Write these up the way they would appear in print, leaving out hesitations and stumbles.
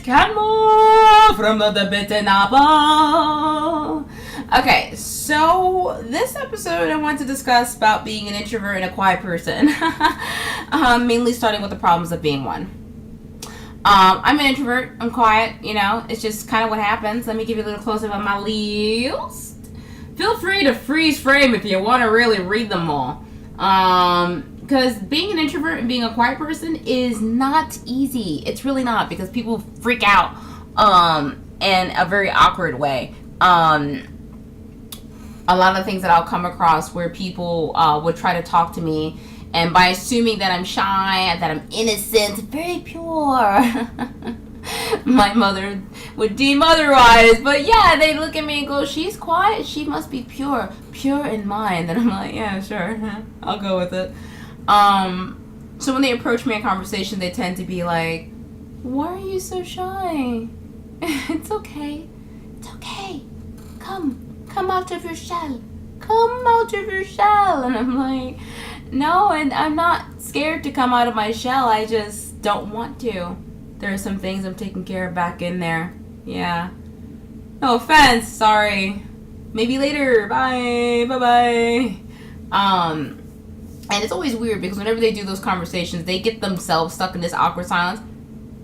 Cadma from the Bitten Apple. Okay, so this episode I want to discuss about being an introvert and a quiet person. Mainly starting with the problems of being one. I'm an introvert. I'm quiet. You know, it's just kind of what happens. Let me give you a little close-up on my list. Feel free to freeze frame if you want to really read them all. Because being an introvert and being a quiet person is not easy. It's really not, because people freak out in a very awkward way. A lot of things that I'll come across where people would try to talk to me, and by assuming that I'm shy, that I'm innocent, very pure, my mother would deem otherwise. But yeah, they look at me and go, she's quiet, she must be pure in mind. And I'm like, yeah, sure, I'll go with it. So when they approach me in conversation, they tend to be like, why are you so shy? It's okay. Come out of your shell. And I'm like, no, and I'm not scared to come out of my shell. I just don't want to. There are some things I'm taking care of back in there. Yeah. No offense. Sorry. Maybe later. Bye. And it's always weird because whenever they do those conversations, they get themselves stuck in this awkward silence.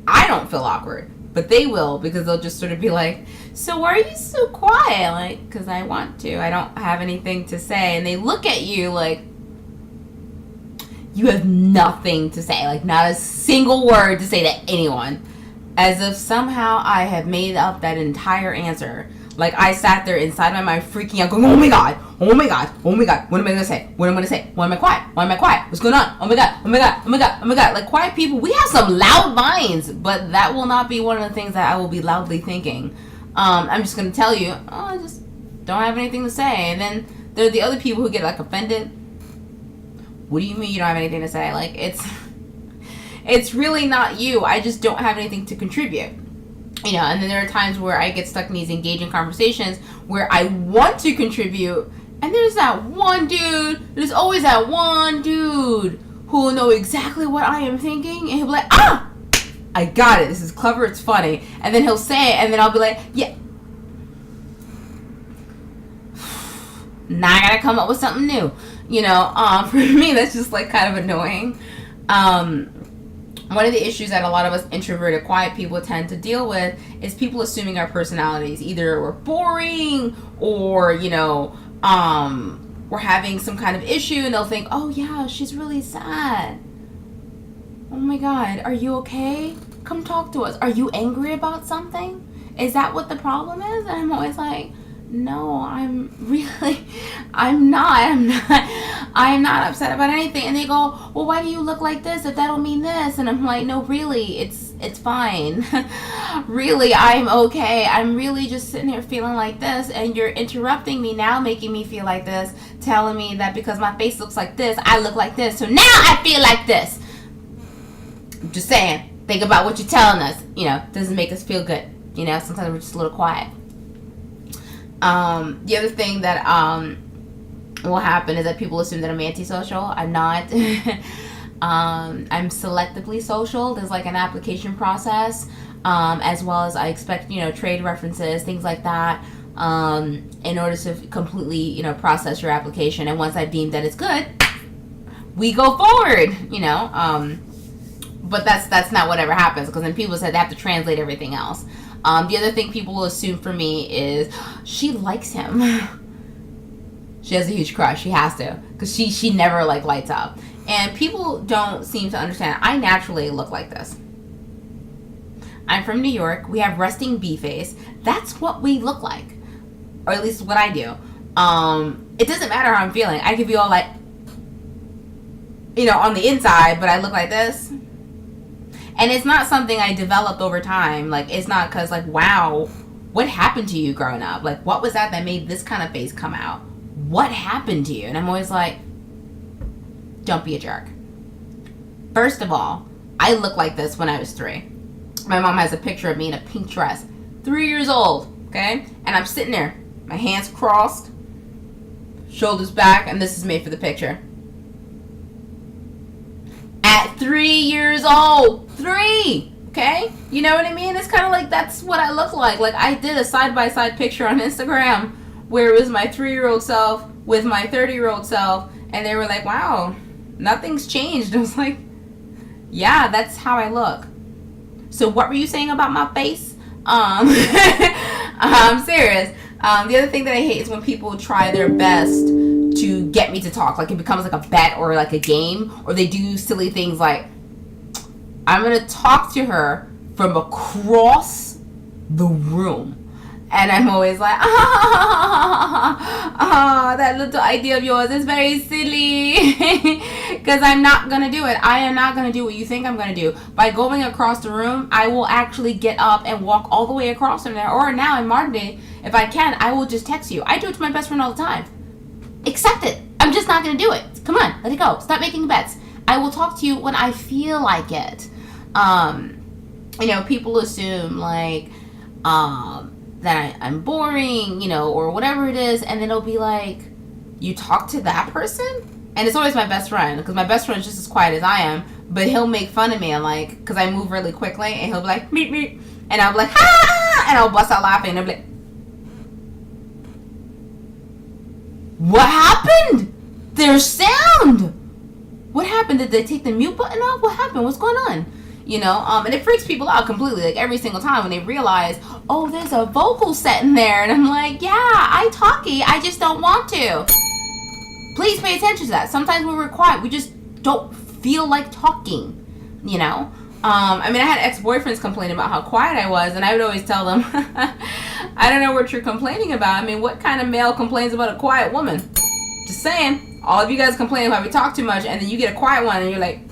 I don't feel awkward, but they will, because they'll just sort of be like, so why are you so quiet? Like, because I want to. I don't have anything to say. And they look at you like, you have nothing to say. Like, not a single word to say to anyone. As if somehow I have made up that entire answer. Like, I sat there inside my mind freaking out, going, oh my god, what am I gonna say? Why am I quiet? What's going on? Oh my god. Like, quiet people, we have some loud minds, but that will not be one of the things that I will be loudly thinking. I'm just gonna tell you, I just don't have anything to say. And then there are the other people who get, like, offended. What do you mean you don't have anything to say? Like, it's really not you. I just don't have anything to contribute. You know, and then there are times where I get stuck in these engaging conversations where I want to contribute, and there's that one dude, there's always that one dude who will know exactly what I am thinking, and he'll be like, I got it, this is clever, it's funny, and then he'll say it, and then I'll be like, yeah, now I gotta come up with something new, you know. For me, that's just, like, kind of annoying. One of the issues that a lot of us introverted, quiet people tend to deal with is people assuming our personalities. Either we're boring or, you know, we're having some kind of issue, and they'll think, oh yeah, she's really sad. Oh my god, are you okay? Come talk to us. Are you angry about something? Is that what the problem is? And I'm always like, no, I'm not upset about anything. And they go, well, why do you look like this if that don't mean this? And I'm like, no, really, it's fine. Really, I'm okay. I'm really just sitting here feeling like this, and you're interrupting me now, making me feel like this, telling me that because my face looks like this, I look like this, so now I feel like this. I'm just saying, think about what you're telling us. You know, doesn't make us feel good. You know, sometimes we're just a little quiet. The other thing that will happen is that people assume that I'm antisocial. I'm not. I'm selectively social. There's like an application process, as well as I expect, you know, trade references, things like that, in order to completely, you know, process your application. And once I've deemed that it's good, we go forward, you know. But that's not what ever happens, because then people said they have to translate everything else. The other thing people will assume for me is she likes him. She has a huge crush. She has to, because she never, like, lights up. And people don't seem to understand. I naturally look like this. I'm from New York. We have resting bee face. That's what we look like, or at least what I do. It doesn't matter how I'm feeling. I could be all like, you know, on the inside, but I look like this. And it's not something I developed over time. Like, it's not because, like, wow, what happened to you growing up? Like, what was that made this kind of face come out? What happened to you? And I'm always like, don't be a jerk. First of all, I look like this when I was 3. My mom has a picture of me in a pink dress. 3 years old, okay? And I'm sitting there, my hands crossed, shoulders back, and this is made for the picture. At 3 years old, 3, Okay? You know what I mean? It's kind of like that's what I look like. Like, I did a side-by-side picture on Instagram where it was my 3-year-old self with my 30-year-old self, and they were like, wow, nothing's changed. I was like, yeah, that's how I look. So what were you saying about my face? I'm serious. The other thing that I hate is when people try their best to get me to talk. Like, it becomes like a bet or like a game, or they do silly things like, I'm going to talk to her from across the room. And I'm always like, that little idea of yours is very silly. Because I'm not going to do it. I am not going to do what you think I'm going to do. By going across the room, I will actually get up and walk all the way across from there. Or now in modern day, if I can, I will just text you. I do it to my best friend all the time. Accept it. I'm just not going to do it. Come on, let it go. Stop making bets. I will talk to you when I feel like it. You know, people assume like that I'm boring, you know, or whatever it is, and then it'll be like, you talk to that person? And it's always my best friend, because my best friend is just as quiet as I am, but he'll make fun of me, and like, because I move really quickly, and he'll be like, meep, meep, and I'll be like, ha, and I'll bust out laughing, and I'll be like, what happened? There's sound. What happened? Did they take the mute button off? What happened? What's going on? You know, and it freaks people out completely, like every single time when they realize, oh, there's a vocal set in there, and I'm like, yeah, I talky, I just don't want to. Please pay attention to that. Sometimes when we're quiet, we just don't feel like talking, you know. I mean, I had ex-boyfriends complain about how quiet I was, and I would always tell them, I don't know what you're complaining about. I mean, what kind of male complains about a quiet woman? Just saying. All of you guys complain about we talk too much, and then you get a quiet one, and you're like,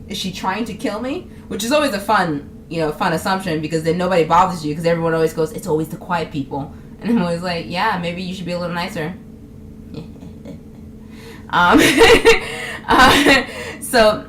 is she trying to kill me? Which is always a fun assumption, because then nobody bothers you, because everyone always goes, it's always the quiet people. And I'm always like, yeah, maybe you should be a little nicer. So,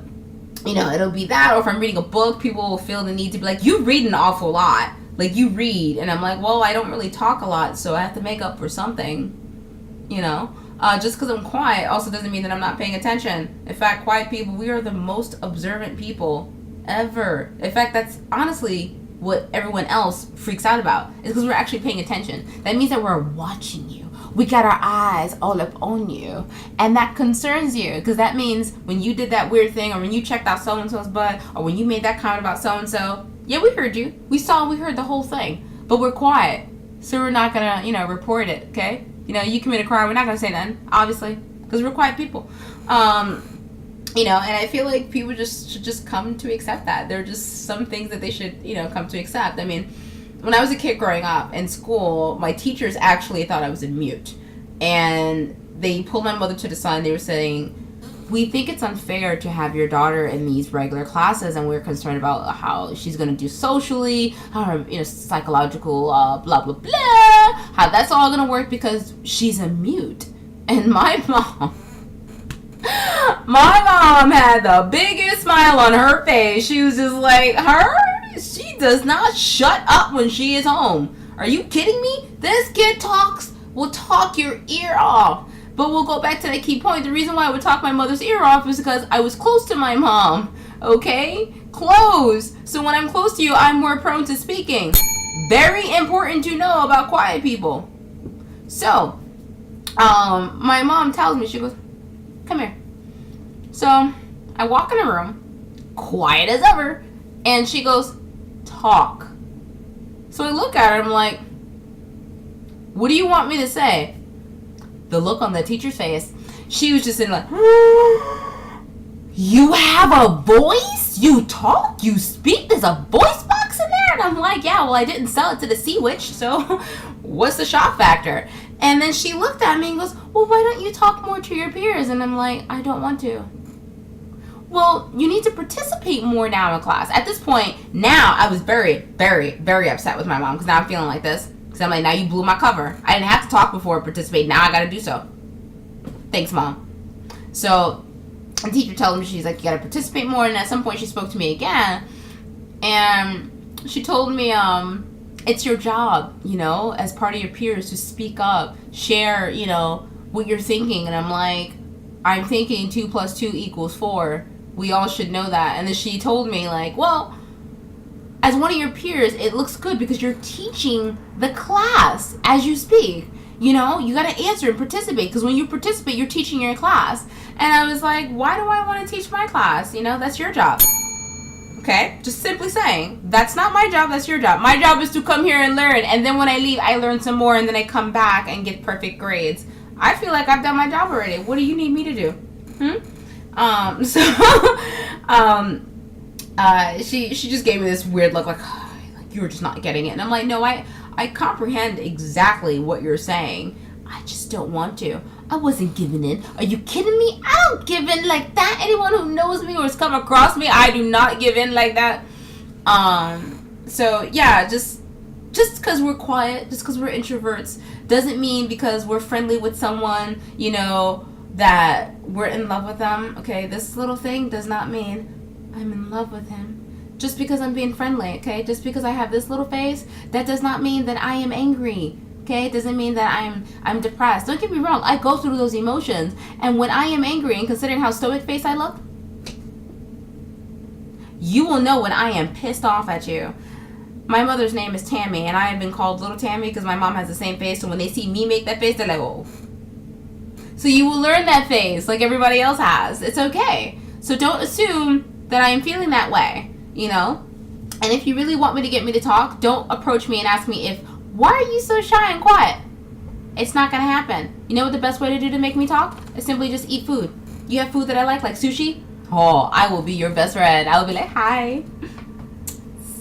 you know, it'll be that, or if I'm reading a book, people will feel the need to be like, you read an awful lot. Like, you read. And I'm like, well, I don't really talk a lot, so I have to make up for something, you know? Just because I'm quiet also doesn't mean that I'm not paying attention. In fact, quiet people, we are the most observant people ever. In fact, that's honestly what everyone else freaks out about, is because we're actually paying attention. That means that we're watching you. We got our eyes all up on you. And that concerns you, because that means when you did that weird thing, or when you checked out so-and-so's butt, or when you made that comment about so-and-so, yeah, we heard you. We heard the whole thing. But we're quiet. So we're not going to, you know, report it, okay? You know, you commit a crime, we're not going to say nothing, obviously, because we're quiet people. You know, and I feel like people should just come to accept that. There are just some things that they should, you know, come to accept. I mean, when I was a kid growing up in school, my teachers actually thought I was a mute. And they pulled my mother to the side, and they were saying, we think it's unfair to have your daughter in these regular classes, and we're concerned about how she's going to do socially, how her, you know, psychological blah, blah, blah, how that's all going to work because she's a mute. And my mom had the biggest smile on her face. She was just like, she does not shut up when she is home. Are you kidding me? This kid will talk your ear off. But we'll go back to that key point. The reason why I would talk my mother's ear off is because I was close to my mom. Okay? Close. So when I'm close to you, I'm more prone to speaking. Very important to know about quiet people. So, my mom tells me, she goes, come here. So, I walk in a room, quiet as ever, and she goes, talk. So I look at her, I'm like, what do you want me to say? The look on the teacher's face, she was just in like, you have a voice? You talk? You speak? There's a voice box in there? And I'm like, yeah, well, I didn't sell it to the sea witch, so what's the shock factor? And then she looked at me and goes, well, why don't you talk more to your peers? And I'm like, I don't want to. Well, you need to participate more now in class. At this point, now I was very, very, very upset with my mom, because now I'm feeling like this. Because I'm like, now you blew my cover. I didn't have to talk before participate. Now I got to do so. Thanks, Mom. So the teacher told me, she's like, you got to participate more. And at some point she spoke to me again. And she told me, it's your job, you know, as part of your peers to speak up, share, you know, what you're thinking. And I'm like, I'm thinking 2 + 2 = 4. We all should know that. And then she told me, like, well, as one of your peers, it looks good because you're teaching the class as you speak. You know, you got to answer and participate, because when you participate, you're teaching your class. And I was like, why do I want to teach my class? You know, that's your job. Okay? Just simply saying, that's not my job, that's your job. My job is to come here and learn. And then when I leave, I learn some more, and then I come back and get perfect grades. I feel like I've done my job already. What do you need me to do? She just gave me this weird look, like you're just not getting it. And I'm like, no, I comprehend exactly what you're saying. I just don't want to. I wasn't giving in. Are you kidding me? I don't give in like that. Anyone who knows me or has come across me, I do not give in like that. So yeah, just because we're quiet, just because we're introverts, doesn't mean because we're friendly with someone, you know, that we're in love with them. Okay, this little thing does not mean I'm in love with him. Just because I'm being friendly, okay? Just because I have this little face, that does not mean that I am angry. Okay, it doesn't mean that I'm depressed. Don't get me wrong, I go through those emotions, and when I am angry, and considering how stoic face I look, you will know when I am pissed off at you. My mother's name is Tammy, and I have been called Little Tammy because my mom has the same face, so when they see me make that face, they're like, oh. So you will learn that face like everybody else has. It's okay. So don't assume that I am feeling that way, you know? And if you really want me to get me to talk, don't approach me and ask me why are you so shy and quiet? It's not going to happen. You know what the best way to do to make me talk? Is simply just eat food. You have food that I like sushi? Oh, I will be your best friend. I will be like, hi.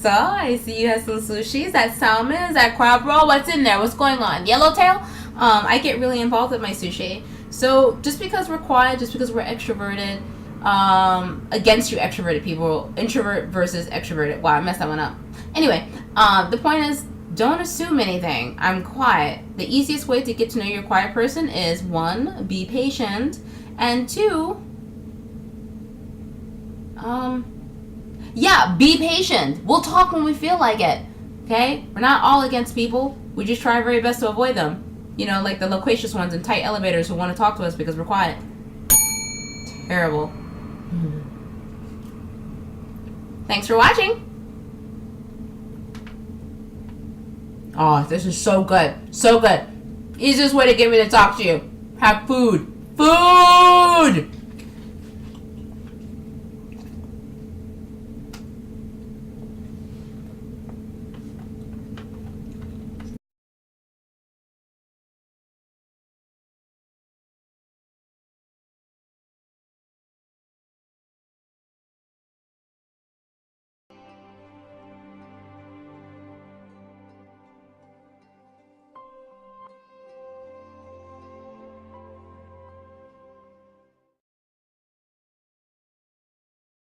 So, I see you have some sushi. Is that salmon? Is that crab roll? What's in there? What's going on? Yellowtail? I get really involved with my sushi. So, just because we're quiet, just because we're extroverted, against you extroverted people, introvert versus extroverted. Wow, I messed that one up. Anyway, the point is, don't assume anything. I'm quiet. The easiest way to get to know your quiet person is 1, be patient, and 2, be patient. We'll talk when we feel like it. Okay? We're not all against people. We just try our very best to avoid them. You know, like the loquacious ones in tight elevators who want to talk to us because we're quiet. Terrible. Thanks for watching. Oh, this is so good. So good. Easiest way to get me to talk to you. Have food. Food!